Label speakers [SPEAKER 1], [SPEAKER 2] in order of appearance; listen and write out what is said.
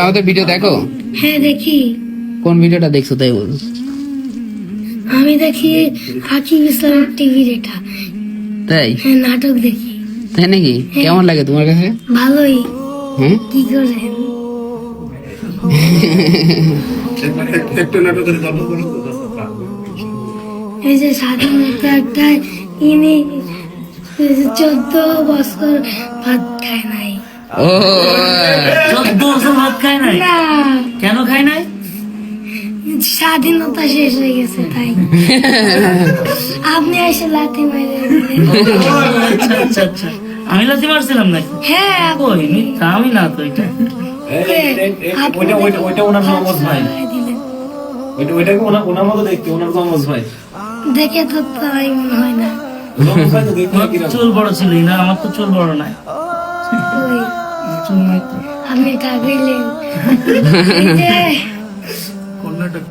[SPEAKER 1] আমাদের ভিডিও দেখো?
[SPEAKER 2] হ্যাঁ দেখি।
[SPEAKER 1] কোন ভিডিওটা দেখছো তাই বল।
[SPEAKER 2] আমি দেখি আকিব ইসলাম টিভির এটা।
[SPEAKER 1] তাই?
[SPEAKER 2] হ্যাঁ নাটক দেখি।
[SPEAKER 1] তাই নাকি? কেমন লাগে তোমার কাছে?
[SPEAKER 2] ভালোই।
[SPEAKER 1] হ্যাঁ
[SPEAKER 2] কি করেন? এই যে স্বাধীনতা একটা ইনি 14 বছর ভাত খায় নাই।
[SPEAKER 1] ও
[SPEAKER 3] 14 বছর ভাত খায় নাই?
[SPEAKER 2] না
[SPEAKER 3] কেন খায় নাই?
[SPEAKER 2] স্বাধীনতা শেষ হয়ে গেছে তাই। আপনি এসে লাথি মেরে দিলেন।
[SPEAKER 3] আচ্ছা আচ্ছা আচ্ছা, আমি লাথি মারছিলাম নাকি?
[SPEAKER 2] হ্যাঁ
[SPEAKER 3] কই মিথ্যা, আমি না তো। এটা
[SPEAKER 4] ওইটা ওনার জমজ ভাই।
[SPEAKER 2] দিলেন।
[SPEAKER 4] ওইটাকে ওনার মতো দেখতে, ওনার জমজ ভাই।
[SPEAKER 2] দেখে তো তাই মনে হয় না।
[SPEAKER 4] জমজ ভাই তো দেখতে
[SPEAKER 3] তোমার তো
[SPEAKER 4] কিরকম?
[SPEAKER 3] চুল বড় ছিল না, আমার তো চুল বড় নাই।
[SPEAKER 2] ওই
[SPEAKER 3] চুল নাই তো।
[SPEAKER 2] আপনি এটা কইলেন। এই যে
[SPEAKER 3] কর্ণাটক